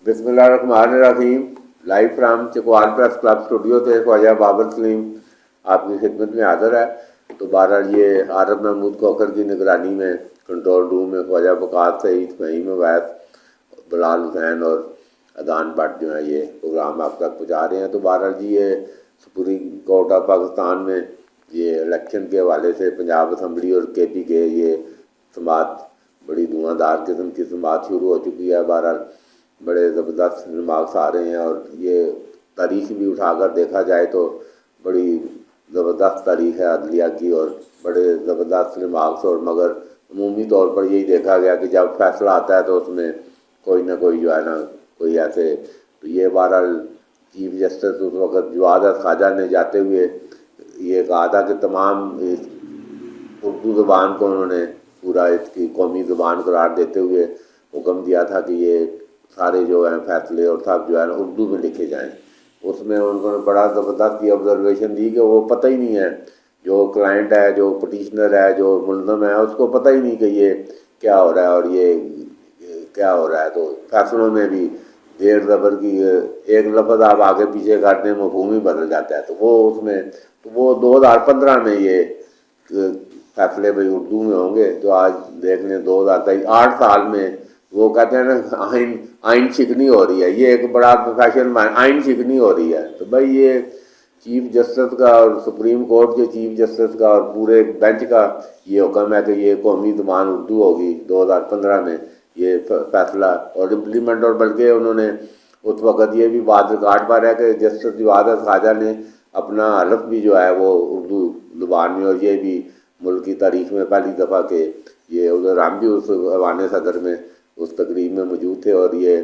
بسم اللہ الرحمن الرحیم. Live from Chakwal press club studio سے خواجہ بابر سلیم آپ کی خدمت میں حاضر ہے. تو بہرحال یہ عارف محمود کوکر کی نگرانی میں کنٹرول روم میں خواجہ وقار سعید، فہیم عویس، بلال حسین اور ادان بٹ جو ہیں یہ پروگرام آپ تک پہنچا رہے ہیں. تو بہرحال جی یہ سپریم کورٹ آف پاکستان میں یہ الیکشن کے حوالے سے پنجاب اسمبلی اور کے پی کے یہ سماعت بڑی دھواں دار قسم کی سماعت شروع ہو چکی ہے. بہرحال بڑے زبردست ریمارکس آ رہے ہیں اور یہ تاریخ بھی اٹھا کر دیکھا جائے تو بڑی زبردست تاریخ ہے عدلیہ کی اور بڑے زبردست ریمارکس. اور مگر عمومی طور پر یہی دیکھا گیا کہ جب فیصلہ آتا ہے تو اس میں کوئی نہ کوئی جو ہے نا کوئی ایسے. تو یہ بہرحال چیف جسٹس اس وقت جواد خواجہ نے جاتے ہوئے یہ کہا تھا کہ تمام اردو زبان کو انہوں نے پورا اس کی قومی زبان قرار دیتے ہوئے حکم دیا تھا کہ یہ سارے جو ہیں فیصلے اور سب جو ہے نا اردو میں لکھے جائیں. اس میں انہوں نے بڑا زبردست یہ آبزرویشن دی کہ وہ پتہ ہی نہیں ہے، جو کلائنٹ ہے، جو پٹیشنر ہے، جو ملزم ہے، اس کو پتہ ہی نہیں کہ یہ کیا ہو رہا ہے اور یہ کیا ہو رہا ہے. تو فیصلوں میں بھی زیر زبر کی ایک لفظ آپ آگے پیچھے کرتے ہیں مفہوم ہی بدل جاتا ہے. تو وہ اس میں تو وہ 2015 میں یہ فیصلے بھائی اردو میں ہوں گے. تو آج دیکھ لیں 2008 سال میں وہ کہتے ہیں نا آئین شکنی ہو رہی ہے. یہ ایک بڑا پروفیشن آئین شکنی ہو رہی ہے. تو بھائی یہ چیف جسٹس کا اور سپریم کورٹ کے چیف جسٹس کا اور پورے بینچ کا یہ حکم ہے کہ یہ قومی زبان اردو ہوگی. 2015 میں یہ فیصلہ اور امپلیمنٹ، اور بلکہ انہوں نے اس وقت یہ بھی بات ریکارڈ پر ہے کہ جسٹس جواد خواجہ نے اپنا حلف بھی جو ہے وہ اردو زبان میں، اور یہ بھی ملک کی تاریخ میں پہلی دفعہ کہ یہ ادھر ہم بھی اس ایوان صدر میں اس تقریب میں موجود تھے. اور یہ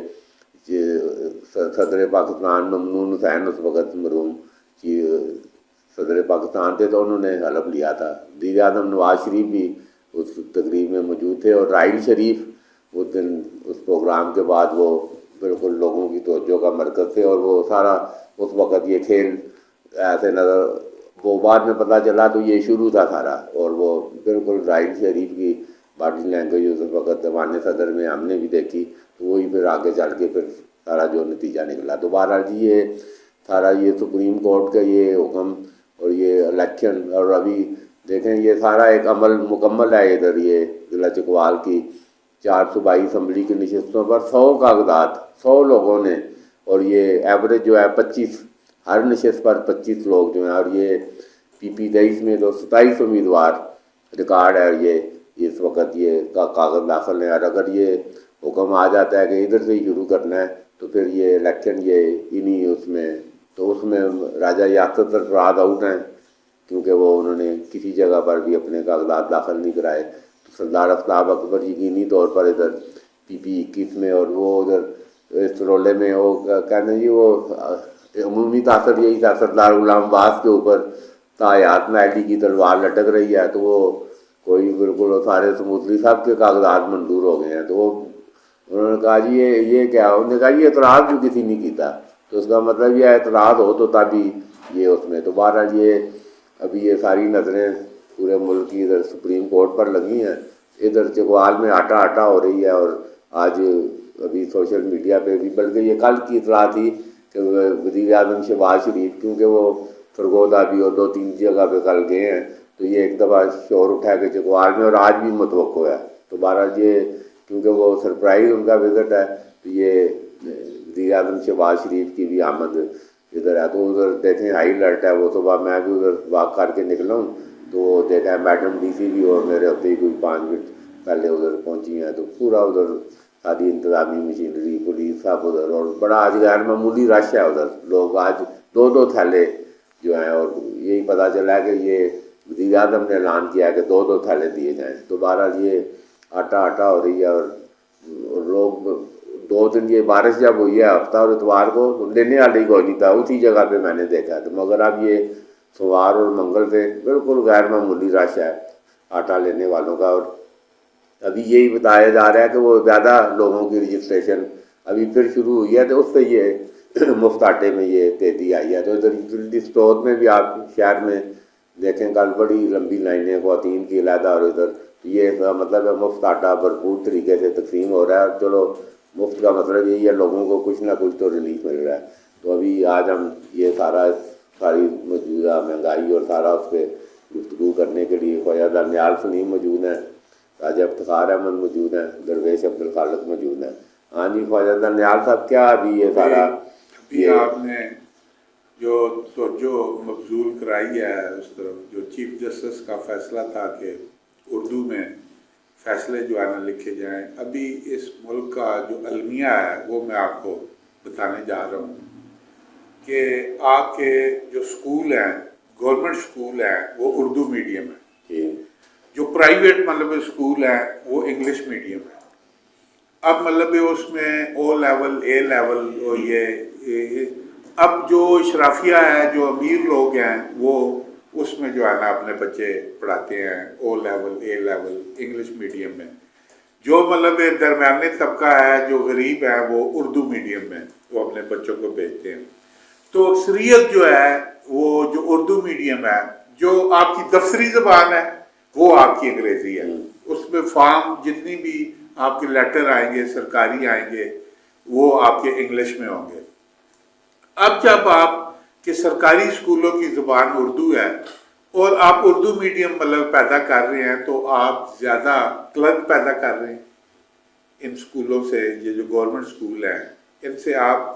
صدر پاکستان ممنون حسین اس وقت مرحوم صدر پاکستان تھے، تو انہوں نے حلف لیا تھا. وزیر اعظم نواز شریف بھی اس تقریب میں موجود تھے، اور راحیل شریف اس دن اس پروگرام کے بعد وہ بالکل لوگوں کی توجہ کا مرکز تھے. اور وہ سارا اس وقت یہ کھیل ایسے نظر وہ بعد میں پتہ چلا تو یہ شروع تھا سارا. اور وہ بالکل راحیل شریف کی باڈی لینگویج اس وقت ایوان صدر میں ہم نے بھی دیکھی. تو وہی پھر آگے چل کے پھر سارا جو نتیجہ نکلا. تو بہرحال جی یہ سارا یہ سپریم کورٹ کا یہ حکم اور یہ الیکشن، اور ابھی دیکھیں یہ سارا ایک عمل مکمل ہے. ادھر یہ ضلع چکوال کی 4 صوبائی اسمبلی کی نشستوں پر 100 کاغذات 100 لوگوں نے، اور یہ ایوریج جو ہے 25 ہر نشست پر 25 لوگ جو ہیں. اور یہ پی 23 میں تو 27 امیدوار ریکارڈ ہے. اور یہ اس وقت یہ کاغذ داخل ہیں. اور اگر یہ حکم آ جاتا ہے کہ ادھر سے ہی شروع کرنا ہے تو پھر یہ الیکشن یہ انہی اس میں تو اس میں راجہ یاقوت سرفراز آؤٹ ہیں، کیونکہ وہ انہوں نے کسی جگہ پر بھی اپنے کاغذات داخل نہیں کرائے. تو سردار آفتاب اکبر یقینی طور پر ادھر پی 21 میں، اور وہ ادھر اس رولے میں وہ کہنے جی وہ عمومی تاثر یہی تھا سردار غلام عباس کے اوپر تاحیات نائلی کی تلوار لٹک رہی ہے. تو وہ کوئی بالکل سارے سموتلی سب کے کاغذات منظور ہو گئے ہیں. تو وہ انہوں نے کہا جی یہ کیا، انہوں نے کہا یہ اعتراض بھی کسی نہیں کیتا. تو اس کا مطلب یہ اعتراض ہو تو تبھی یہ اس میں. تو بہرحال یہ ابھی یہ ساری نظریں پورے ملک کی ادھر سپریم کورٹ پر لگی ہیں. ادھر چکوال میں آٹا ہو رہی ہے. اور آج ابھی سوشل میڈیا پہ بھی، بلکہ یہ کل کی اطلاع تھی کہ وزیر اعظم شہباز شریف کیونکہ وہ فرگودہ بھی اور 2-3 جگہ پہ کل گئے ہیں، تو یہ ایک دفعہ شور اٹھا کہ چکوال میں، اور آج بھی متوقع ہے. تو بہرحال یہ کیونکہ وہ سرپرائز ان کا وزٹ ہے، تو یہ وزیر اعظم شہباز شریف کی بھی آمد ادھر ہے. تو ادھر دیکھیں ہائی الرٹ ہے. وہ صبح میں بھی ادھر واک کر کے نکلا ہوں تو وہ دیکھا میڈم ڈی سی بھی اور میرے ہوتے ہی کوئی 5 منٹ پہلے ادھر پہنچی ہیں. تو پورا ادھر ساری انتظامی مشینری پولیس سب ادھر، اور بڑا آج غیر معمولی رش ہے ادھر. لوگ آج 2 تھیلے جو ہیں، اور یہی پتہ چلا ہے کہ یہ وزیر اعظم نے اعلان کیا ہے کہ 2 تھیلے دیے جائیں. تو بہرحال یہ آٹا ہو رہی ہے. اور لوگ 2 دن یہ بارش جب ہوئی ہے ہفتہ اور اتوار کو، تو لینے والے ہی کوئی نہیں تھا اسی جگہ پہ میں نے دیکھا. تو مگر اب یہ سوموار اور منگل سے بالکل غیر معمولی رش ہے آٹا لینے والوں کا. اور ابھی یہی بتایا جا رہا ہے کہ وہ زیادہ لوگوں کی رجسٹریشن ابھی پھر شروع ہوئی ہے. تو اس سے یہ مفت آٹے میں یہ تیزی آئی ہے. تو ادھر یوٹیلٹی اسٹور میں بھی آپ شہر میں دیکھیں کل بڑی لمبی لائنیں خواتین کی علیحدہ، اور ادھر یہ مطلب ہے مفت آٹا بھرپور طریقے سے تقسیم ہو رہا ہے. اور چلو مفت کا مطلب یہی ہے لوگوں کو کچھ نہ کچھ تو ریلیف مل رہا ہے. تو ابھی آج ہم یہ ساری موجودہ مہنگائی اور سارا اس پہ گفتگو کرنے کے لیے خواجہ دانیال سنیم موجود ہیں, راجہ افتخار احمد موجود ہیں, درویش عبدالخالق موجود ہیں. ہاں جی خواجہ دانیال صاحب, کیا ابھی یہ سارا ابھی آپ نے جو توجہ مبذول کرائی ہے اس طرف, جو چیف جسٹس کا فیصلہ تھا کہ اردو میں فیصلے جو ہے نا لکھے جائیں, ابھی اس ملک کا جو المیہ ہے وہ میں آپ کو بتانے جا رہا ہوں کہ آپ کے جو اسکول ہیں, گورنمنٹ اسکول ہیں, وہ اردو میڈیم ہے. جو پرائیویٹ مطلب اسکول ہیں وہ انگلش میڈیم ہے. اب مطلب اس میں او لیول, اے لیول, اور یہ اب جو اشرافیہ ہے, جو امیر لوگ ہیں, وہ اس میں جو ہے نا اپنے بچے پڑھاتے ہیں او لیول, اے لیول انگلش میڈیم میں. جو مطلب درمیانی طبقہ ہے, جو غریب ہے, وہ اردو میڈیم میں وہ اپنے بچوں کو بھیجتے ہیں. تو اکثریت جو ہے وہ جو اردو میڈیم ہے, جو آپ کی دفتری زبان ہے وہ آپ کی انگریزی ہے. اس میں فارم جتنی بھی آپ کے لیٹر آئیں گے, سرکاری آئیں گے, وہ آپ کے انگلش میں ہوں گے. اب جب آپ کے سرکاری اسکولوں کی زبان اردو ہے اور آپ اردو میڈیم مطلب پیدا کر رہے ہیں, تو آپ زیادہ کلرک پیدا کر رہے ہیں ان اسکولوں سے. یہ جو گورنمنٹ اسکول ہیں ان سے آپ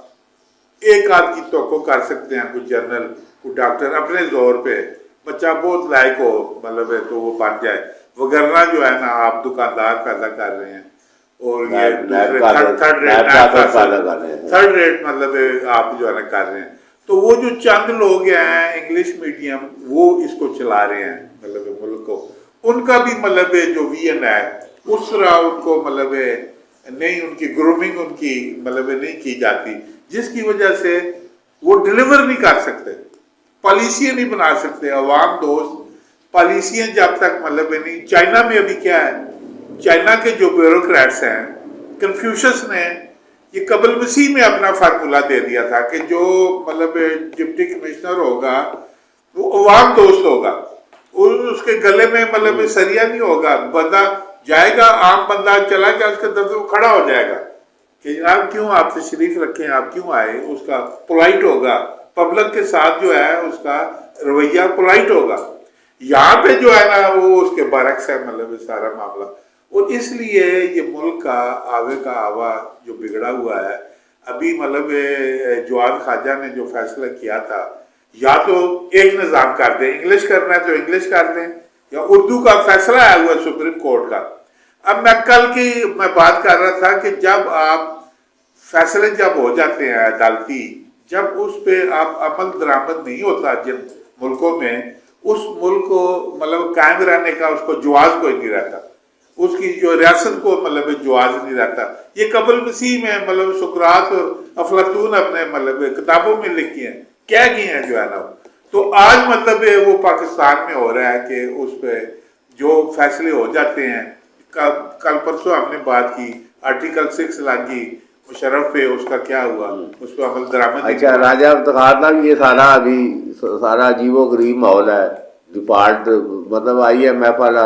ایک آدھ کی توقع کر سکتے ہیں, کوئی جنرل, کوئی ڈاکٹر, اپنے زور پہ بچہ بہت لائق ہو مطلب ہے تو وہ بن جائے. وگرنہ جو ہے نا آپ دکاندار پیدا کر رہے ہیں اور یہ دوسرے تھرڈ ریٹ مطلب آپ جو ہے نا کر رہے ہیں. تو وہ جو چند لوگ ہیں انگلش میڈیم, وہ اس کو چلا رہے ہیں مطلب ملک کو, ان کا بھی مطلب جو وی این ہے اس طرح ان کو مطلب نہیں, ان کی گرومنگ ان کی مطلب نہیں کی جاتی, جس کی وجہ سے وہ ڈیلیور نہیں کر سکتے, پالیسیاں نہیں بنا سکتے, عوام دوست پالیسیاں جب تک مطلب نہیں. چائنا میں ابھی کیا ہے, چائنا کے جو بیوروکریٹس ہیں, کنفیوشس نے یہ قبل مسیح میں اپنا فارمولہ دے دیا تھا کہ جو مطلب ڈپٹی کمشنر ہوگا وہ عوام دوست ہوگا, اس کے گلے میں مطلب سریا نہیں ہوگا. بندہ جائے گا, عام بندہ چلا گیا, اس کے درد وہ کھڑا ہو جائے گا کہ جناب کیوں آپ تشریف رکھیں, آپ کیوں آئے. اس کا پولائٹ ہوگا, پبلک کے ساتھ جو ہے اس کا رویہ پولائٹ ہوگا. یہاں پہ جو ہے نا وہ اس کے برعکس ہے مطلب سارا معاملہ. اور اس لیے یہ ملک کا آگے کا آوا جو بگڑا ہوا ہے, ابھی مطلب جواد خواجہ نے جو فیصلہ کیا تھا, یا تو ایک نظام کر دیں, انگلش کرنا ہے تو انگلش کر دیں, یا اردو کا فیصلہ آیا ہوا ہے سپریم کورٹ کا. اب میں کل کی میں بات کر رہا تھا کہ جب آپ فیصلے جب ہو جاتے ہیں عدالتی, جب اس پہ آپ عمل درآمد نہیں ہوتا جن ملکوں میں, اس ملک کو مطلب قائم رہنے کا اس کو جواز کوئی نہیں رہتا, اس کی جو ریاست کو مطلب جواز نہیں رہتا. یہ قبل مسیح میں مطلب سقراط اور افلاطون اپنے مطلب کتابوں میں لکھی ہیں, کہہ گئی ہیں جو ہے نا. تو آج مطلب وہ پاکستان میں ہو رہا ہے کہ اس پہ جو فیصلے ہو جاتے ہیں, کل پرسوں ہم نے بات کی آرٹیکل 6 لاگی مشرف پہ, اس کا کیا ہوا, اس پہ عمل درآمد. اچھا راجہ افتخار صاحب, یہ سارا ابھی سارا عجیب و غریب ماحول ہے. ڈپارٹ مطلب آئی ہے محفل,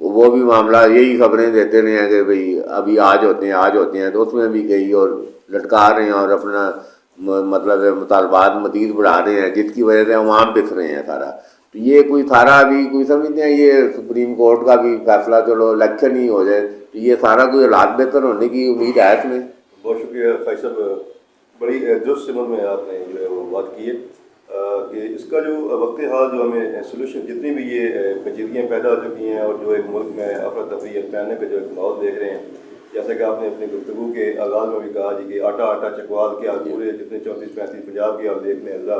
وہ بھی معاملہ یہی خبریں دیتے رہے ہیں کہ بھئی ابھی آج ہوتے ہیں, آج ہوتے ہیں, تو اس میں بھی گئی اور لٹکا رہے ہیں اور اپنا مطلب مطالبات مزید بڑھا رہے ہیں, جس کی وجہ سے عوام پس رہے ہیں سارا. تو یہ کوئی سارا ابھی کوئی سمجھتے ہیں یہ سپریم کورٹ کا بھی فیصلہ چلو الیکشن ہی ہو جائے, تو یہ سارا کوئی حالات بہتر ہونے کی امید ہے اس میں. بہت شکریہ فیض صاحب, بڑی درست سمجھ میں آپ نے جو ہے وہ بات کی ہے کہ اس کا جو وقت حال جو ہمیں سلوشن جتنی بھی یہ پیچیدگیاں پیدا ہو چکی ہیں اور جو ایک ملک میں افراتفری پھیلنے کا جو ایک ماحول دیکھ رہے ہیں, جیسا کہ آپ نے اپنی گفتگو کے آغاز میں بھی کہا جی کہ آٹا چکوال کے آپ پورے جتنے 34-35 پنجاب کے آپ دیکھ لیں اضلاع,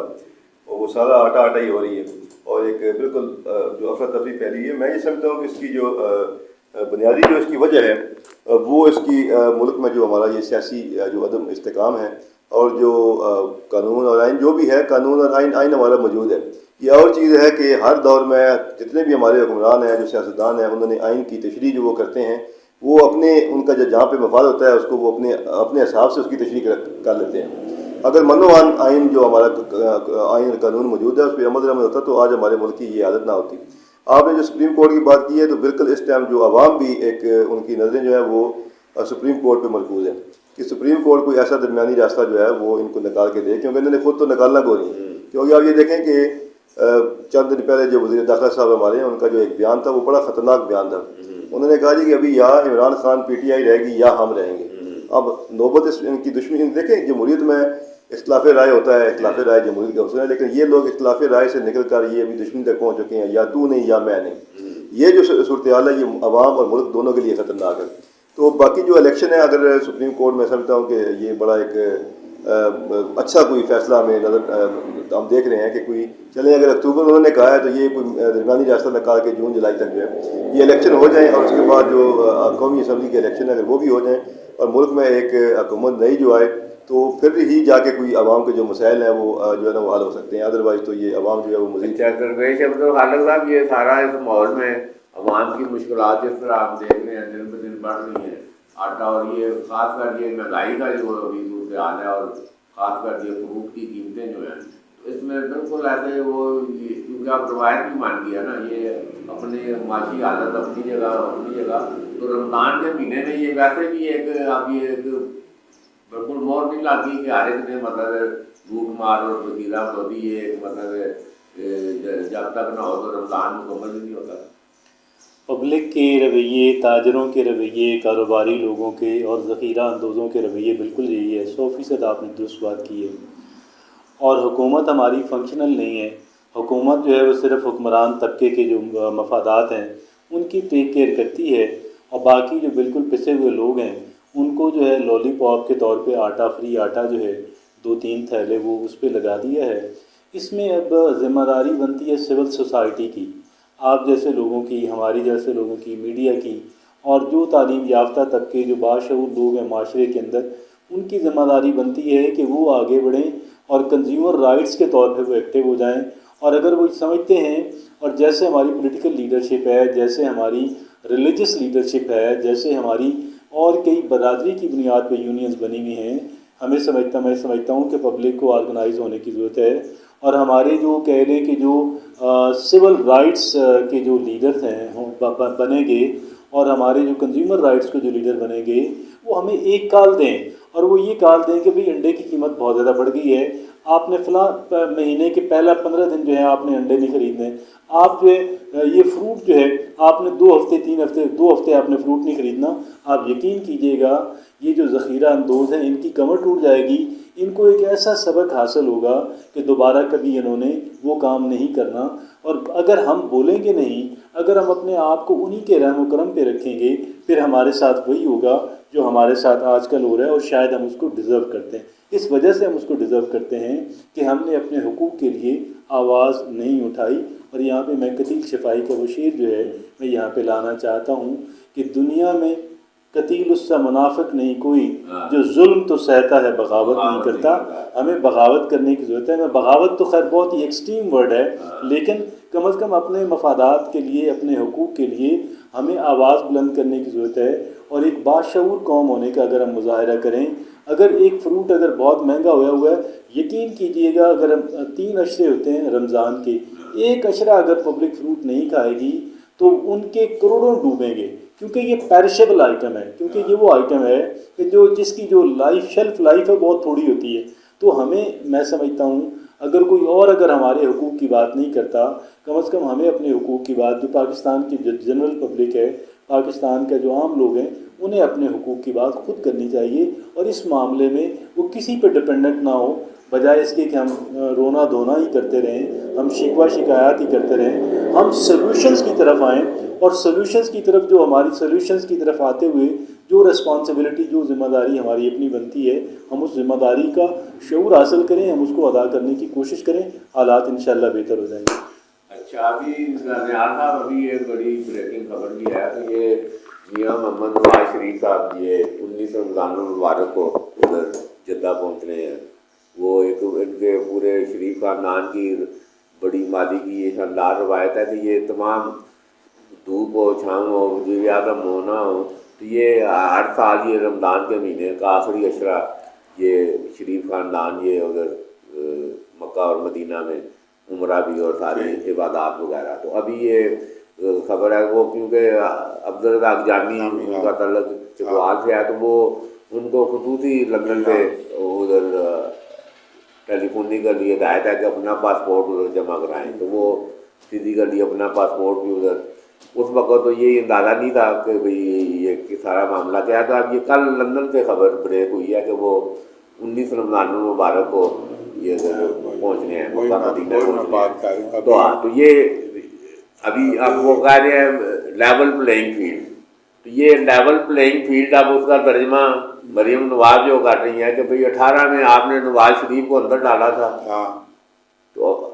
اور وہ سارا آٹا ہی ہو رہی ہے اور ایک بالکل جو افراتفری پھیلی ہے. میں یہ سمجھتا ہوں کہ اس کی جو بنیادی جو اس کی وجہ ہے وہ اس کی ملک میں جو ہمارا یہ سیاسی جو عدم استحکام ہے, اور جو قانون اور آئین جو بھی ہے, قانون اور آئین ہمارا موجود ہے. یہ اور چیز ہے کہ ہر دور میں جتنے بھی ہمارے حکمران ہیں, جو سیاستدان ہیں, انہوں نے آئین کی تشریح جو وہ کرتے ہیں, وہ اپنے ان کا جو جہاں پہ مفاد ہوتا ہے اس کو وہ اپنے حساب سے اس کی تشریح کر لیتے ہیں. اگر منو آئین جو ہمارا آئین قانون موجود ہے اس پہ عمل درآمد ہوتا تو آج ہمارے ملک کی یہ حالت نہ ہوتی. آپ نے جو سپریم کورٹ کی بات کی ہے تو بالکل اس ٹائم جو عوام بھی ایک ان کی نظریں جو ہے وہ سپریم کورٹ پہ مرکوز ہیں کہ سپریم کورٹ کوئی ایسا درمیانی راستہ جو ہے وہ ان کو نکال کے دے، کیونکہ انہوں نے خود تو نکالنا کو نہیں. کیونکہ آپ یہ دیکھیں کہ چند دن پہلے جو وزیر داخلہ صاحب ہمارے ہیں، ان کا جو ایک بیان تھا وہ بڑا خطرناک بیان تھا. انہوں نے کہا جی کہ ابھی یا عمران خان PTI رہے گی یا ہم رہیں گے. اب نوبت ان کی دشمنی دیکھیں، جمہوریت میں اختلاف رائے ہوتا ہے، اختلاف رائے جمہوریت کا اصول ہے، لیکن یہ لوگ اختلاف رائے سے نکل کر یہ ابھی دشمنی تک پہنچ چکے ہیں، یا تو نہیں یا میں نہیں. یہ جو صورتحال ہے یہ عوام اور ملک دونوں کے لیے خطرناک ہے. تو باقی جو الیکشن ہے، اگر سپریم کورٹ میں سمجھتا ہوں کہ یہ بڑا ایک اچھا کوئی فیصلہ ہمیں نظر ہم دیکھ رہے ہیں کہ کوئی چلیں، اگر اکتوبر انہوں نے کہا ہے تو یہ کوئی درمیانی راستہ نکال کے جون جولائی تک جو ہے یہ الیکشن ہو جائیں، اور اس کے بعد جو قومی اسمبلی کے الیکشن ہے اگر وہ بھی ہو جائیں اور ملک میں ایک حکومت نئی جو آئے، تو پھر ہی جا کے کوئی عوام کے جو مسائل ہیں وہ جو ہے نا وہ حل ہو سکتے ہیں. ادروائز تو یہ عوام جو ہے وہ مزید. اچھا درویش عبدالخالق صاحب، یہ سارا اس ماحول میں عوام کی مشکلات جس طرح آپ دیکھ رہے ہیں دن بہ دن بڑھ رہی ہیں، آٹا اور یہ خاص کر یہ مہنگائی کا جو ابھی صورتحال ہے، اور خاص کر یہ فروٹ کی قیمتیں جو ہیں، اس میں بالکل ایسے وہ کیونکہ آپ روایت بھی مان گیا نا، یہ اپنے معاشی حالت اپنی جگہ. تو رمضان کے مہینے میں یہ ویسے بھی ایک اب یہ ایک بالکل مور نہیں لاتی کہ ہر ایک نے مطلب بھوک مار اور وغیرہ ہوتی ہے، ایک مطلب جب تک نہ ہو تو رمضان مکمل نہیں ہوتا. پبلک کے رویے، تاجروں کے رویے، کاروباری لوگوں کے اور ذخیرہ اندوزوں کے رویے بالکل یہی ہے. 100% آپ نے درست بات کی ہے. اور حکومت ہماری فنکشنل نہیں ہے. حکومت جو ہے وہ صرف حکمران طبقے کے جو مفادات ہیں ان کی ٹیک کیئر کرتی ہے، اور باقی جو بالکل پسے ہوئے لوگ ہیں ان کو جو ہے لولی پاپ کے طور پہ آٹا، فری آٹا جو ہے 2-3 تھیلے وہ اس پہ لگا دیا ہے. اس میں اب ذمہ داری بنتی ہے سول سوسائٹی کی، آپ جیسے لوگوں کی، ہماری جیسے لوگوں کی، میڈیا کی، اور جو تعلیم یافتہ طبقے جو باشعور لوگ ہیں معاشرے کے اندر، ان کی ذمہ داری بنتی ہے کہ وہ آگے بڑھیں اور کنزیومر رائٹس کے طور پہ وہ ایکٹیو ہو جائیں. اور اگر وہ سمجھتے ہیں، اور جیسے ہماری پولیٹیکل لیڈرشپ ہے، جیسے ہماری ریلیجس لیڈرشپ ہے، جیسے ہماری اور کئی برادری کی بنیاد پہ یونینز بنی ہوئی ہیں، میں سمجھتا ہوں کہ پبلک کو آرگنائز ہونے کی ضرورت ہے. اور ہمارے جو کہہ لیں کہ جو سول رائٹس کے جو لیڈرز ہیں بنیں گے، اور ہمارے جو کنزیومر رائٹس کے جو لیڈر بنیں گے، وہ ہمیں ایک کال دیں، اور وہ یہ کال دیں کہ بھئی انڈے کی قیمت بہت زیادہ بڑھ گئی ہے، آپ نے فلاں مہینے کے پہلا 15 دن جو ہے آپ نے انڈے نہیں خریدنے، آپ جو ہے یہ فروٹ جو ہے آپ نے 2 ہفتے آپ نے فروٹ نہیں خریدنا. آپ یقین کیجئے گا یہ جو ذخیرہ اندوز ہیں ان کی کمر ٹوٹ جائے گی. ان کو ایک ایسا سبق حاصل ہوگا کہ دوبارہ کبھی انہوں نے وہ کام نہیں کرنا. اور اگر ہم بولیں گے نہیں، اگر ہم اپنے آپ کو انہی کے رحم و کرم پہ رکھیں گے، پھر ہمارے ساتھ وہی ہوگا جو ہمارے ساتھ آج کل ہو رہا ہے، اور شاید ہم اس کو ڈیزرو کرتے ہیں. اس وجہ سے ہم اس کو ڈیزرو کرتے ہیں کہ ہم نے اپنے حقوق کے لیے آواز نہیں اٹھائی. اور یہاں پہ میں قتیل شفائی کا وہ شعر جو ہے میں یہاں پہ لانا چاہتا ہوں کہ دنیا میں قتیل اس سے منافق نہیں کوئی، جو ظلم تو سہتا ہے بغاوت نہیں کرتا. ہمیں بغاوت کرنے کی ضرورت ہے. میں بغاوت تو خیر بہت ہی ایکسٹریم ورڈ ہے، لیکن کم از کم اپنے مفادات کے لیے، اپنے حقوق کے لیے ہمیں آواز بلند کرنے کی ضرورت ہے. اور ایک باشعور قوم ہونے کا اگر ہم مظاہرہ کریں، اگر ایک فروٹ اگر بہت مہنگا ہوا ہے، یقین کیجئے گا اگر 3 عشرے ہوتے ہیں رمضان کے، ایک عشرہ اگر پبلک فروٹ نہیں کھائے گی تو ان کے کروڑوں ڈوبیں گے، کیونکہ یہ پیرشیبل آئٹم ہے، کیونکہ یہ وہ آئٹم ہے کہ جس کی جو شیلف لائف ہے بہت تھوڑی ہوتی ہے. تو ہمیں، میں سمجھتا ہوں اگر کوئی اور اگر ہمارے حقوق کی بات نہیں کرتا، کم از کم ہمیں اپنے حقوق کی بات، جو پاکستان کی جو جنرل پبلک ہے، پاکستان کا جو عام لوگ ہیں، انہیں اپنے حقوق کی بات خود کرنی چاہیے. اور اس معاملے میں وہ کسی پہ ڈپینڈنٹ نہ ہو، بجائے اس کے کہ ہم رونا دھونا ہی کرتے رہیں، ہم شکوہ شکایات ہی کرتے رہیں. ہم سلوشنز کی طرف آئیں، اور سلوشنز کی طرف جو ہماری سلوشنز کی طرف آتے ہوئے جو ریسپانسبلٹی، جو ذمہ داری ہماری اپنی بنتی ہے، ہم اس ذمہ داری کا شعور حاصل کریں، ہم اس کو ادا کرنے کی کوشش کریں. حالات انشاءاللہ بہتر ہو جائیں گے. اچھا، ابھی نیاز صاحب ابھی ایک بڑی بریکنگ خبر بھی ہے کہ یہ میاں محمد نواز شریف صاحب یہ 19 رمضان المبارک کو ادھر جدہ پہنچ رہے ہیں. وہ ایک ان کے پورے شریف خاندان کی بڑی مادی کی یہ شاندار روایت ہے کہ یہ تمام دھوپ ہو، چھاؤں ہو، وزیر اعظم ہونا ہو، تو یہ ہر سال یہ رمضان کے مہینے کا آخری عشرہ یہ شریف خاندان یہ اگر مکہ اور مدینہ میں عمرہ بھی اور ساری عبادات وغیرہ. تو ابھی یہ خبر ہے وہ کیونکہ عبدالرزاق جانی ان کا تعلق چکوال سے ہے، تو وہ ان کو خصوصی لندن سے ادھر ٹیلیفونی کے لیے ہدایت ہے کہ اپنا پاسپورٹ ادھر جمع کرائیں، تو وہ فزیکلی اپنا پاسپورٹ بھی ادھر، اس وقت تو یہ اندازہ نہیں تھا کہ بھئی یہ سارا معاملہ کیا ہے۔ تو اب یہ کل لندن سے خبر بریک ہوئی ہے کہ وہ 19 رمضان المبارک کو یہ پہنچ رہے ہیں، مکہ مدینہ پہنچ رہے ہیں۔ تو یہ ابھی اب وہ کہہ رہے ہیں لیول پلینگ فیلڈ، تو یہ لیول پلینگ فیلڈ اب اس کا ترجمہ مریم نواز جو کر رہی ہیں کہ بھئی 18 میں آپ نے نواز شریف کو اندر ڈالا تھا، تو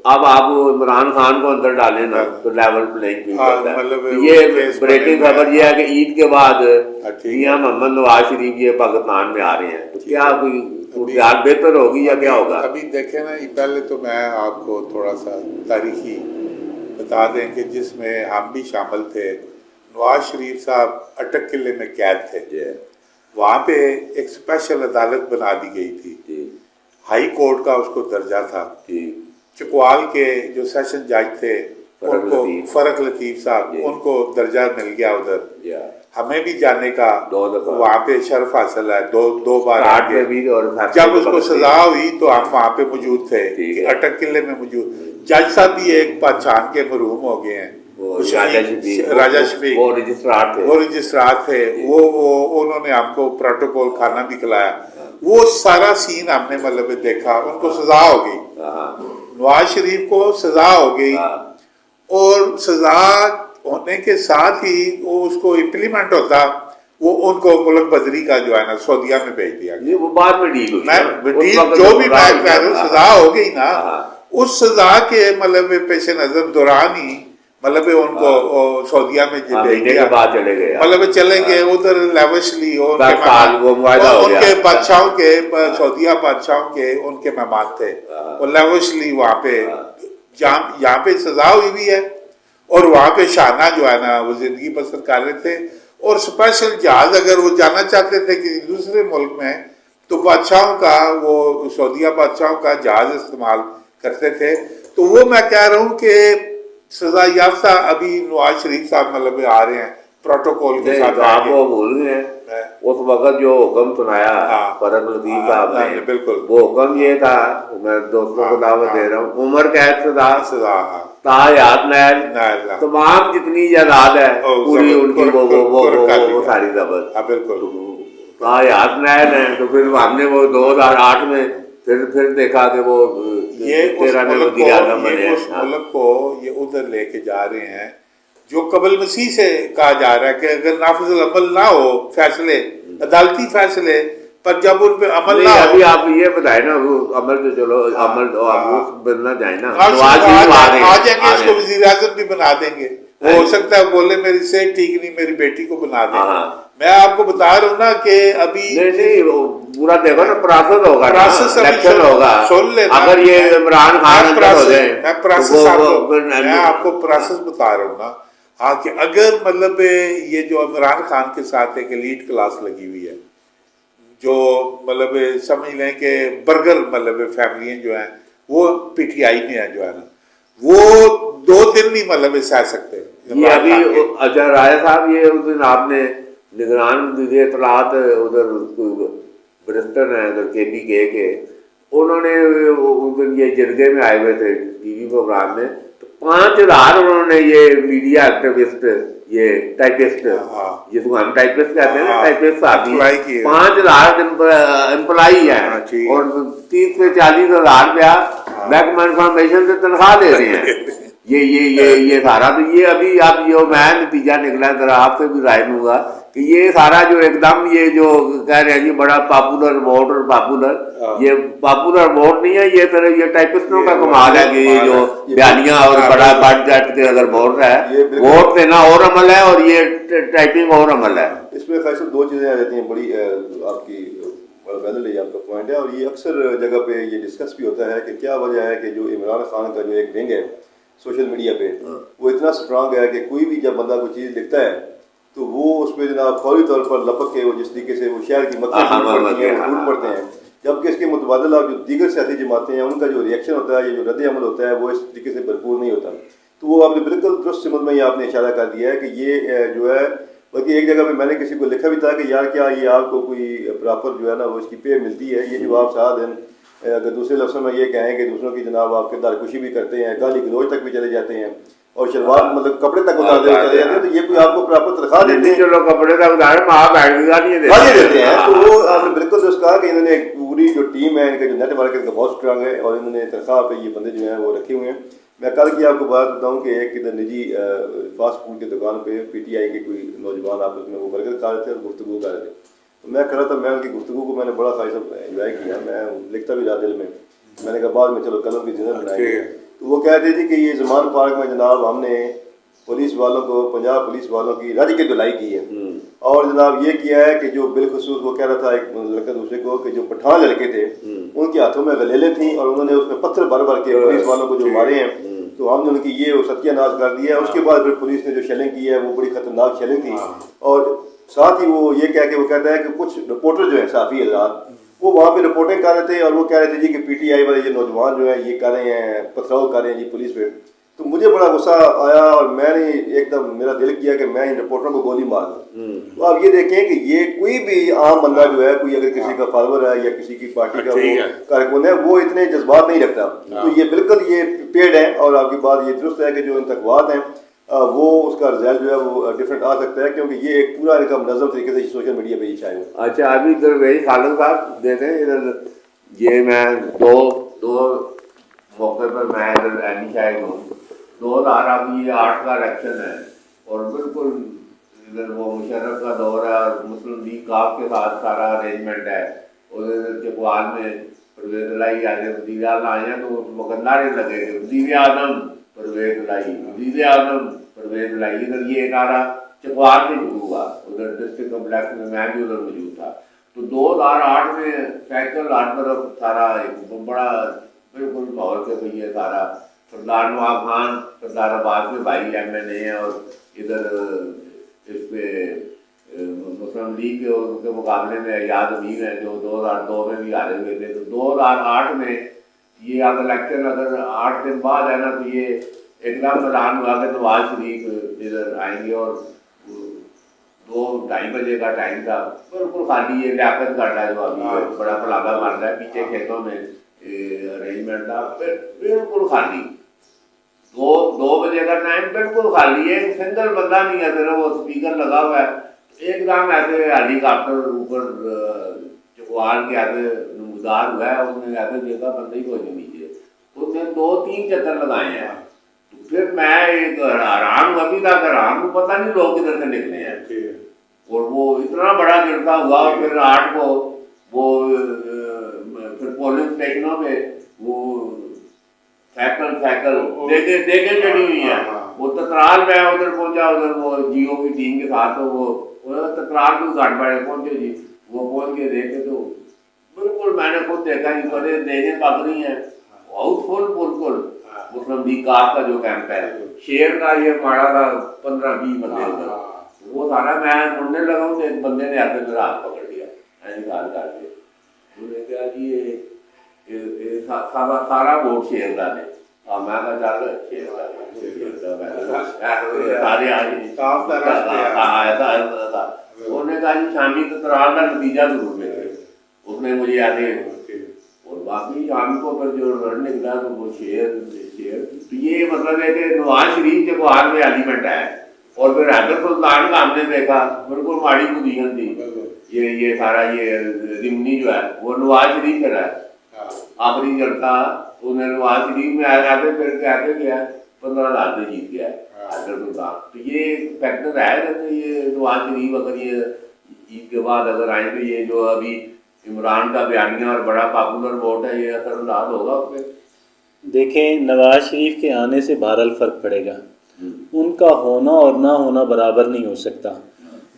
اب آپ عمران خان کو اندر ڈالیں نا تو لیول پلینگ فیلڈ ہوتا ہے۔ یہ بریکنگ خبر یہ ہے کہ عید کے بعد میاں محمد نواز شریف یہ پاکستان میں آ رہے ہیں، تو کیا کوئی صورتحال بہتر ہوگی یا کیا ہوگا؟ ابھی دیکھیں نا، پہلے تو میں آپ کو تھوڑا سا تاریخی بتا دیں کہ جس میں ہم بھی شامل تھے، نواز شریف صاحب اٹک قلعے میں قید تھے، وہاں پہ ایک اسپیشل عدالت بنا دی گئی تھی، ہائی کورٹ کا اس کو درجہ تھا۔ چکوال کے جو سیشن جج تھے ان کو فرق لطیف صاحب، ان کو درجہ مل گیا ادھر، ہمیں بھی جانے کا وہاں پہ شرف حاصل ہے، دو بار آگے۔ جب اس کو سزا ہوئی تو ہم وہاں پہ موجود تھے، اٹک قلعے میں موجود۔ جج صاحب بھی ایک پہچان کے محروم ہو گئے ہیں، راجہ شفیق، وہ رجسٹرار تھے، وہ انہوں نے ہم کو پروٹوکول کھانا بھی کھلایا۔ وہ سارا سین ہم نے مطلب دیکھا، ان کو سزا ہو گئی، نواز شریف کو سزا ہو گئی، اور سزا ہونے کے ساتھ ہی وہ اس کو امپلیمنٹ ہوتا، وہ ان کو ملک بدری کا جو ہے نا سعودیہ میں بھیج دیا گیا۔ وہ بعد میں ڈیل ہوئی، جو بھی میں کہہ رہا ہوں سزا ہو گئی نا، اس سزا کے مطلب پیش نظر دوران ہی مطلب ان کو سعودیہ میں بھیج دیا، مطلب چلے گئے ادھر لیوشلی، ان کے بادشاہوں کے، سعودیہ بادشاہوں کے ان کے مہمان تھے، اور لیوشلی وہاں پہ یہاں پہ سزا ہوئی بھی ہے، اور وہاں پہ شاہانہ جو ہے نا وہ زندگی بسر کر رہے تھے۔ اور اسپیشل جہاز اگر وہ جانا چاہتے تھے کسی دوسرے ملک میں تو بادشاہوں کا، وہ سعودیہ بادشاہوں کا جہاز استعمال کرتے تھے۔ تو وہ میں کہہ رہا ہوں کہ سزا یافتہ ابھی نواز شریف صاحب مطلب آ رہے ہیں پروٹوکول کے ساتھ۔ آپ وہ بھول گئے ہیں اس وقت جو حکم سنایا فرق لطیف صاحب نے، بالکل وہ حکم یہ تھا، میں دوستوں کو دعوت دے رہا ہوں، عمر قید سزا تاحیات نیل، تمام جتنی جائیداد ہے پوری ان کی وہ ساری ضبط، بالکل تاحیات نیل ہے۔ تو پھر ہم نے وہ 2008 میں پھر دیکھا کہ وہ یہ اس ملک کو یہ ادھر لے کے جا رہے ہیں جو قبل مسیح سے کہا جا رہا ہے کہ اگر نافذ العمل نہ ہو فیصلے، عدالتی فیصلے پر، جب ان پہ عمل نہ ہو۔ ابھی آپ یہ بتائیں نا، وہ عمل تو چلو عمل بننا جائے نا، آ جائیں گے، اس کو وزیر اعظم بھی بنا دیں گے، وہ ہو سکتا ہے بولے میری صحت ٹھیک نہیں، میری بیٹی کو بنا دیں۔ میں آپ کو بتا رہا ہوں نا کہ ابھی نہیں پورا دیکھو نا، پروسیس ہوگا، الیکشن ہوگا، سن لینا، اگر یہ عمران خان ہو جائے، میں آپ کو پروسیس بتا رہا ہوں نا۔ ہاں کہ اگر مطلب یہ جو عمران خان کے ساتھ ایک ایلیٹ کلاس لگی ہوئی ہے، جو مطلب سمجھ لیں کہ برگر مطلب فیملیاں جو ہیں وہ پی ٹی آئی میں ہیں جو ہے نا، وہ 2 دن نہیں مطلب سہ سکتے۔ یہ ابھی اچھا رائے صاحب، یہ اس دن آپ نے نگران اطلاعات ادھر برسٹن ہیں ادھر KPK کے، انہوں نے اس دن یہ جرگے میں آئے ہوئے تھے ٹی وی پروگرام میں، تو 5000 انہوں نے یہ میڈیا ایکٹیوسٹ، یہ ٹائپسٹ، جس کو ہم ٹائپسٹ کہتے ہیں نا، ٹائپسٹ آدمی 5000 امپلائی ہیں، اور 30 سے 40 ہزار روپیہ محکمہ انفارمیشن سے تنخواہ دے رہے ہیں۔ یہ سارا تو یہ ابھی اب جو میں نتیجہ نکلا، ذرا آپ سے بھی رائے لوں گا کہ یہ سارا جو ایک دم یہ جو کہہ رہے ہیں جی بڑا پاپولر ووٹ، اور پاپولر، یہ پاپولر ووٹ نہیں ہے، یہ صرف یہ ٹائپسٹوں کا کمال ہے کہ یہ جو بیانیاں اور بڑا بڑھ جٹ کے اگر بول رہا ہے، ووٹ دینا اور عمل ہے اور یہ ٹائپنگ اور عمل ہے۔ اس میں خاص 2 چیزیں آ جاتی ہیں بڑی، آپ کی ویلڈلی آپ کا پوائنٹ ہے، اور یہ اکثر جگہ پہ یہ ڈسکس بھی ہوتا ہے کہ کیا وجہ ہے کہ جو عمران خان کا جو ایک ونگ ہے سوشل میڈیا پہ، وہ اتنا اسٹرانگ ہے کہ کوئی بھی جب بندہ کوئی چیز لکھتا ہے تو وہ اس پہ جناب فوری طور پر لپک کے وہ جس طریقے سے وہ شہر کی پڑھتی ہیں، وہ ٹوٹ پڑتے ہیں، جبکہ اس کے متبادل آپ جو دیگر سیاسی جماعتیں ہیں ان کا جو ریئیکشن ہوتا ہے یا جو رد عمل ہوتا ہے وہ اس طریقے سے بھرپور نہیں ہوتا۔ تو وہ آپ نے بالکل درست سمجھ میں آپ نے اشارہ کر دیا ہے کہ یہ جو ہے بلکہ ایک جگہ پہ میں نے کسی کو لکھا بھی تھا کہ یار کیا یہ آپ کو کوئی پراپر جو ہے نا وہ اس کی پے ملتی ہے؟ یہ جو آپ ساتھ دن اگر دوسرے لفظوں میں یہ کہیں کہ دوسروں کی جناب آپ کردار خوشی بھی کرتے ہیں، گالی گلوچ تک بھی چلے جاتے ہیں اور شلوار مطلب کپڑے تک اتار دے چلے جاتے ہیں، تو یہ کوئی آپ کو پراپر تنخواہ دیتے ہیں؟ چلو کپڑے کا ادھار ماں بیٹھ گیا نہیں گالی دیتے ہیں. تو وہ آپ نے بالکل درست کہا کہ انہوں نے پوری جو ٹیم ہے ان کا جو نیٹ ورک کا بہت اسٹرانگ ہے اور انہوں نے تنخواہ پہ یہ بندے جو ہیں وہ رکھے ہوئے ہیں. میں کل کی آپ کو بات بتاؤں کہ ایک ادھر نجی فاسٹ فوڈ کی دکان پہ پی ٹی آئی کے کوئی نوجوان آپس میں وہ برگر کھا رہے تھے اور گفتگو کر رہے تھے. تو میں کھڑا تھا، میں ان کی گفتگو کو میں نے بڑا خواہش انجوائے کیا، میں لکھتا بھی رہا دل میں. میں نے کہا بعد میں چلو قلم کی ڈنر بنائیں گے. تو وہ کہہ رہے تھے کہ یہ زمان پارک میں جناب ہم نے پولیس والوں کو، پنجاب پولیس والوں کی رج کی دھلائی کی ہے اور جناب یہ کیا ہے کہ جو بالخصوص وہ کہہ رہا تھا ایک لڑکا دوسرے کو کہ جو پٹھان لڑکے تھے ان کے ہاتھوں میں غلیلیں تھیں اور انہوں نے اس میں پتھر بھر بھر کے پولیس والوں کو جو مارے ہیں، تو ہم نے ان کی یہ ستیہ ناش کر دیا ہے. اس کے بعد پھر پولیس نے جو شیلنگ کی ہے وہ بڑی خطرناک شیلنگ تھی. اور ساتھ ہی وہ یہ کہہ کے وہ کہتا ہے کہ کچھ رپورٹر جو ہیں صحافی حضرات وہ وہاں پہ رپورٹنگ کر رہے تھے اور وہ کہہ رہے تھے جی کہ پی ٹی آئی والے یہ نوجوان جو ہیں یہ کر رہے ہیں پتھراؤ کر رہے ہیں جی پولیس پہ. تو مجھے بڑا غصہ آیا اور میں نے ایک دم میرا دل کیا کہ میں ان رپورٹروں کو گولی مار دوں. تو آپ یہ دیکھیں کہ یہ کوئی بھی عام بندہ جو ہے، کوئی اگر کسی کا فالوور ہے یا کسی کی پارٹی کا وہ کارکن ہے، وہ اتنے جذبات نہیں رکھتا. تو یہ بالکل یہ پیڈ ہے اور آپ کی بات یہ درست ہے کہ جو انتخابات ہیں وہ اس کا رزلٹ جو ہے وہ ڈفرینٹ آ سکتا ہے کیونکہ یہ ایک پورا ان کا منظم طریقے سے سوشل میڈیا پہ یہ چھائے ہوئے. اچھا ابھی ادھر گئی خالد صاحب دیکھیں ادھر، یہ میں دو موقع پر میں ادھر اینی شاہد ہوں. 2008 کا الیکشن ہے اور بالکل ادھر وہ مشرف کا دور ہے اور مسلم لیگ کاف کے ساتھ سارا ارینجمنٹ ہے. اور ادھر چکوال میں پرویز الہی آگے وزیر اعظم آئے ہیں تو وقت نعرے لگے کہ وزیر اعظم پرویز الہی، وزیر اعظم پرویز الہی. ادھر یہ نعرہ چکوال میں شروع ہوا، ادھر ڈسٹرکٹ کمپلیکس میں بھی ادھر موجود تھا. تو 2008 میں سائیکل ہر طرف سارا ایک بڑا بالکل ماحول کے پہ سارا سردار نواب خان سردار عباس کے بھائی ایم این اے ہیں اور ادھر اس پہ مسلم لیگ کے مقابلے میں ایاز امین ہیں جو 2002 میں بھی ہارے ہوئے تھے. تو 2008 میں یہ اب الیکشن اگر 8 دن بعد ہے نا تو یہ ایک دم اعلان ہوا کہ نواز شریف ادھر آئیں گے اور 2-2:30 بجے کا ٹائم تھا. بالکل خالی یہ لیاقت گھاٹ ہے جو ابھی بڑا پلاگا مار رہا ہے پیچھے کھیتوں میں ارینجمنٹ تھا بالکل خالی. 2 بجے کا ٹائم بالکل خالی ہے، ایک سنگل بندہ نہیں ہے، صرف وہ اسپیکر لگا ہوا ہے. ایک دم ایسے ہیلی کاپٹر اوپر چکوال کے ایسے نمودار ہوا ہے، اس نے ایسے دیکھا بندے ہی کوئی نہیں نیچے. اس نے 2-3 چکر لگائے ہیں. تو پھر میں ایک حیران ہوا بھی تھا، حیران کو پتہ نہیں لوگ کدھر سے نکلے ہیں. اور وہ اتنا بڑا جلسہ ہوا. اور پھر 8 کو وہ پھر پولنگ اسٹیشنوں پہ وہ سائیکل دیکھے چڑھی ہوئی ہیں. وہ تترال میں ادھر پہنچا، ادھر وہ جیو کی ٹیم کے ساتھ وہ تترال کو گھاٹ پڑے پہنچے جی. وہ پہنچ کے دیکھے تو بالکل میں نے خود دیکھا ہی بڑے دینے پک رہی ہیں ہاؤس فل بالکل. مسلم لیگ کاف کا جو کیمپ ہے شیر کا یہ ماڑا تھا 15-20 بندے ادھر. وہ سارا میں مڑنے لگا ہوں تو ایک بندے نے ایسے میرا ہاتھ پکڑ لیا نکال کر کے. انہوں نے کہا جی یہ سارا ووٹ شیر کا نے. میں کہا چل شیر سارے انہوں نے کہا جی شامی تترال کا نتیجہ ضرور ملے. اس نے مجھے ایسے اور باقی شام کو پھر جو رن نکلا تو وہ شیر. تو یہ مطلب ہے کہ نواز شریف کے بہار میں ایلیمنٹ ہے. اور پھر حیدر سلطان کا ہم نے دیکھا بالکل ماڑی پوزیشن تھی. یہ سارا یہ ضمنی جو ہے وہ نواز شریف کا ہے. آخری جلسہ انہیں نواز شریف میں ایسے پھر کے آگے گیا 15,000 سے جیت گیا حیدر سلطان. تو یہ فیکٹر ہے. یہ نواز شریف اگر یہ عید کے بعد اگر آئیں تو یہ جو ابھی عمران کا بیانیہ اور بڑا پاپولر ووٹ ہے یہ اثر انداز ہوگا اس پہ. دیکھیں نواز شریف کے آنے سے بہرحال فرق پڑے گا. ان کا ہونا اور نہ ہونا برابر نہیں ہو سکتا.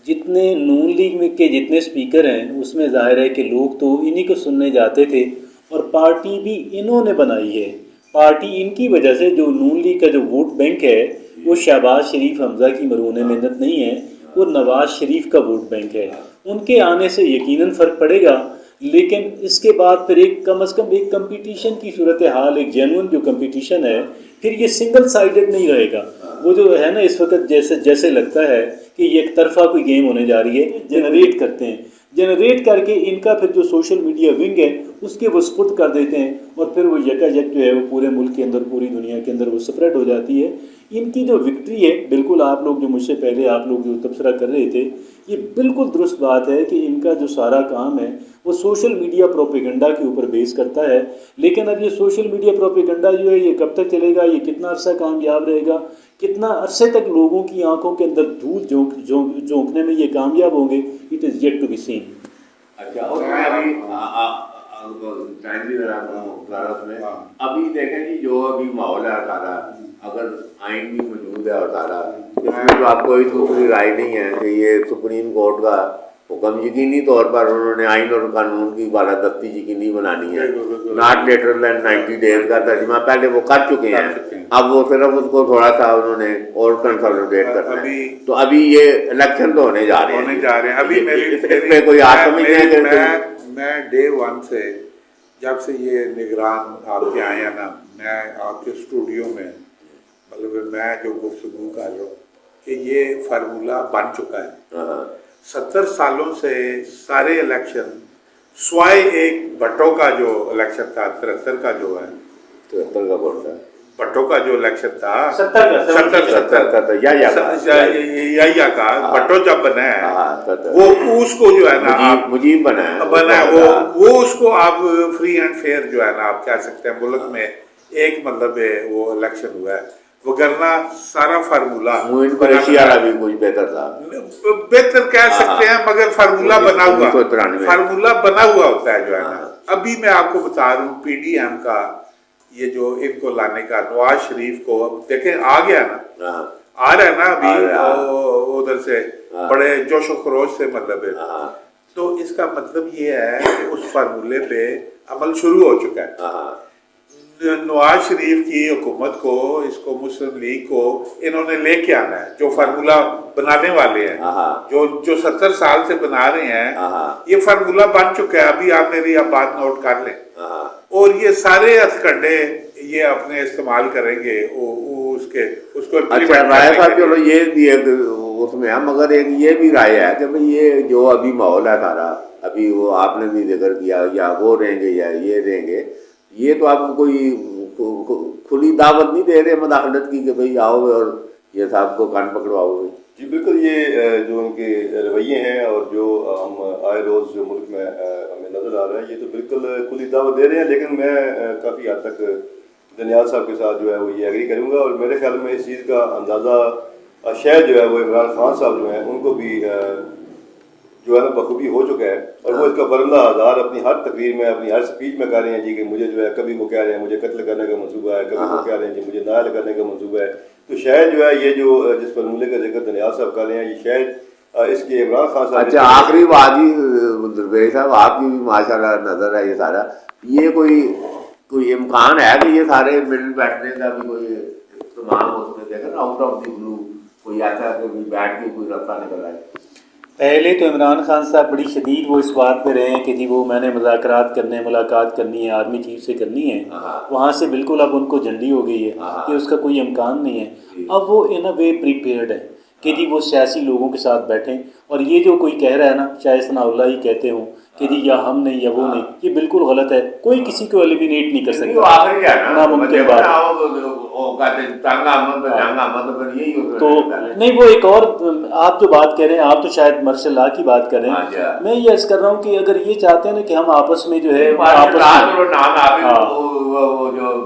جتنے نون لیگ میں کے جتنے سپیکر ہیں اس میں ظاہر ہے کہ لوگ تو انہی کو سننے جاتے تھے اور پارٹی بھی انہوں نے بنائی ہے. پارٹی ان کی وجہ سے جو نون لیگ کا جو ووٹ بینک ہے وہ شہباز شریف حمزہ کی مرہون محنت نہیں ہے، وہ نواز شریف کا ووٹ بینک ہے. ان کے آنے سے یقیناً فرق پڑے گا. لیکن اس کے بعد پھر ایک کم از کم ایک کمپٹیشن کی صورتحال، ایک جینون جو کمپٹیشن ہے، پھر یہ سنگل سائیڈڈ نہیں رہے گا. وہ جو ہے نا اس وقت جیسے لگتا ہے کہ یہ ایک طرفہ کوئی گیم ہونے جا رہی ہے. جنریٹ کرتے ہیں، جنریٹ کر کے ان کا پھر جو سوشل میڈیا ونگ ہے اس کے وہ سپرد کر دیتے ہیں، اور پھر وہ یکا یک جو ہے وہ پورے ملک کے اندر، پوری دنیا کے اندر وہ سپریڈ ہو جاتی ہے. ان کی جو وکٹری ہے، بالکل آپ لوگ جو مجھ سے پہلے آپ لوگ جو تبصرہ کر رہے تھے، یہ بالکل درست بات ہے کہ ان کا جو سارا کام ہے وہ سوشل میڈیا پروپیگنڈا کے اوپر بیس کرتا ہے. لیکن اب یہ سوشل میڈیا پروپیگنڈا جو ہے یہ کب تک چلے گا، یہ کتنا عرصہ کامیاب رہے گا، کتنا عرصے تک لوگوں کی آنکھوں کے اندر دودھ جھونکنے میں یہ کامیاب ہوں گے، it is yet to be seen. اچھا، اور میں ابھی میں ابھی دیکھیں جی جو ابھی ماحول ہے سارا، اگر آئین بھی موجود ہے اور سارا، اس میں تو آپ کوئی دوسری رائے نہیں ہے کہ یہ سپریم کورٹ کا حکم یقینی طور پر انہوں نے آئین اور قانون کی بالادستی یقینی بنانی ہے. ناٹ لیٹر دین 90 days کا ترجمہ پہلے وہ کر چکے ہیں، اب وہ صرف اس کو تھوڑا سا انہوں نے اور کنسالیڈیٹ کرنا ہے. تو ابھی یہ الیکشن تو ہونے جا رہے ہیں. ابھی اس میں کوئی آپ سمجھتے ہیں کہ میں ڈے ون سے، جب سے یہ نگران آپ کے آئے ہیں نا، میں آپ کے اسٹوڈیو میں مطلب میں جو گفتگو کر رہا ہوں کہ یہ فارمولہ بن چکا ہے. 70 سالوں سے سارے الیکشن سوائے ایک بھٹو کا جو الیکشن تھا 73 کا جو ہے، 73 کا بولتا ہے بھٹو کا جو الیکشن تھا 70 یا کا بھٹو جب بنا ہے وہ اس کو جو ہے نا مجیب بنا ہے، وہ اس کو آپ فری اینڈ فیئر جو ہے نا آپ کہہ سکتے ہیں ملک میں ایک مطلب وہ الیکشن ہوا ہے. وگرنہ سارا فارمولہ بھی کچھ بہتر تھا، بہتر کہہ سکتے ہیں، مگر فارمولہ بنا ہوا ہوتا ہے جو ہے نا. ابھی میں آپ کو بتا رہا ہوں پی ڈی ایم کا یہ جو ان کو لانے کا، نواز شریف کو اب دیکھیں آ گیا نا، آ رہا ہے نا ابھی ادھر سے بڑے جوش و خروش سے مطلب ہے. تو اس کا مطلب یہ ہے کہ اس فارمولے پہ عمل شروع ہو چکا ہے. نواز شریف کی حکومت کو، اس کو مسلم لیگ کو انہوں نے لے کے آنا ہے، جو فارمولہ بنانے والے ہیں، جو 70 سال سے بنا رہے ہیں، یہ فارمولہ بن چکا ہے. ابھی آپ میری اب بات نوٹ کر لیں، اور یہ سارے ہتھکنڈے یہ اپنے استعمال کریں گے اس کو. اچھا رائے صاحب، چلو یہ بھی اس میں ہے، مگر ایک یہ بھی رائے ہے کہ بھئی یہ جو ابھی ماحول ہے سارا، ابھی وہ آپ نے بھی ذکر کیا، یا وہ رہیں گے یا یہ رہیں گے، یہ تو آپ کو کوئی کھلی دعوت نہیں دے رہے مداخلت کی کہ بھئی آؤ اور یہ صاحب کو کان پکڑواؤ گے؟ جی بالکل، یہ جو ان کے رویے ہیں اور جو ہم آئے روز جو ملک میں ہمیں نظر آ رہا ہے، یہ تو بالکل کھلی دعوت دے رہے ہیں. لیکن میں کافی حد تک دنیال صاحب کے ساتھ جو ہے وہ یہ ایگری کروں گا، اور میرے خیال میں اس چیز کا اندازہ شاید جو ہے وہ عمران خان صاحب جو ہیں ان کو بھی جو ہے نا بخوبی ہو چکا ہے، اور وہ اس کا برندہ ہزار اپنی ہر تقریر میں، اپنی ہر سپیچ میں کہہ رہے ہیں جی کہ مجھے جو ہے، کبھی وہ کہہ رہے ہیں مجھے قتل کرنے کا منصوبہ ہے، کبھی وہ کہہ رہے ہیں جی مجھے نائل کرنے کا منصوبہ ہے. تو شاید جو ہے یہ جو جس فارمولے کا ذکر دنیال صاحب کر رہے ہیں، یہ شاید اس کے عمران خان صاحب. اچھا آخری بات جی درویش صاحب، آپ کی بھی ماشاء اللہ نظر ہے یہ سارا، یہ کوئی امکان ہے کہ یہ سارے مل بیٹھنے کا بھی کوئی تمام اس میں دیکھیں نا آؤٹ آف دی بلو کوئی ایسا کہ بیٹھ کے کوئی رستہ نکل آئے؟ پہلے تو عمران خان صاحب بڑی شدید وہ اس بات پہ رہے ہیں کہ جی وہ میں نے مذاکرات کرنے، ملاقات کرنی ہے، آرمی چیف سے کرنی ہے. وہاں سے بالکل اب ان کو جھنڈی ہو گئی ہے کہ اس کا کوئی امکان نہیں ہے. اب وہ ان اے وے پریپیئرڈ ہے کہ جی وہ سیاسی لوگوں کے ساتھ بیٹھیں، اور یہ جو کوئی کہہ رہا ہے نا، چاہے ثناء اللہ ہی کہتے ہوں کہ جی یا ہم نہیں یا وہ نہیں، یہ بالکل غلط ہے. کوئی کسی کو ایلیمینیٹ نہیں کر سکتا، ناممکن بات ہے. تو نہیں، وہ ایک اور آپ جو بات کہہ رہے ہیں، آپ تو شاید مارشل لا کی بات کر رہے ہیں. میں یہ عرض کر رہا ہوں کہ اگر یہ چاہتے ہیں نا کہ ہم آپس میں جو ہے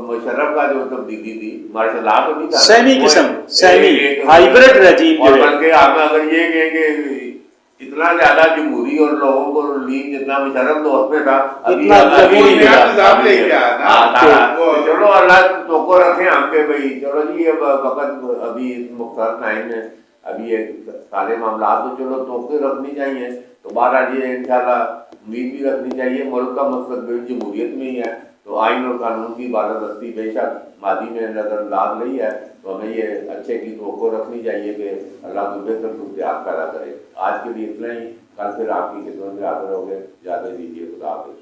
مشرف کا جو تبدیلی تھی مارشل لا تو نہیں تھا، سیمی قسم، سیمی ہائیبرڈ رجیم جو ہے. بلکہ آپ اگر یہ کہیں کہ اتنا زیادہ جمہوری اور لوگوں کو لیگ جتنا مشرف تو اس میں تھا، چلو اللہ تو کو رکھیں ہم کے بھائی، چلو جی اب وقت ابھی مختصر ٹائم ہے، ابھی یہ سارے معاملات تو چلو توقع رکھنی چاہیے. تو بہرحال یہ انشاءاللہ امید بھی رکھنی چاہیے، ملک کا مستقبل جمہوریت میں ہی ہے، تو آئین اور قانون کی بالادستی بے شک ماضی میں نظر انداز نہیں ہے، تو ہمیں یہ اچھے کی توقع رکھنی چاہیے کہ اللہ کو بہتر صورتحال پیدا کرے. آج کے لیے اتنا ہی. کل پھر آپ کی خدمت میں حاضر ہوں گے، اجازت دیجیے، خدا حافظ۔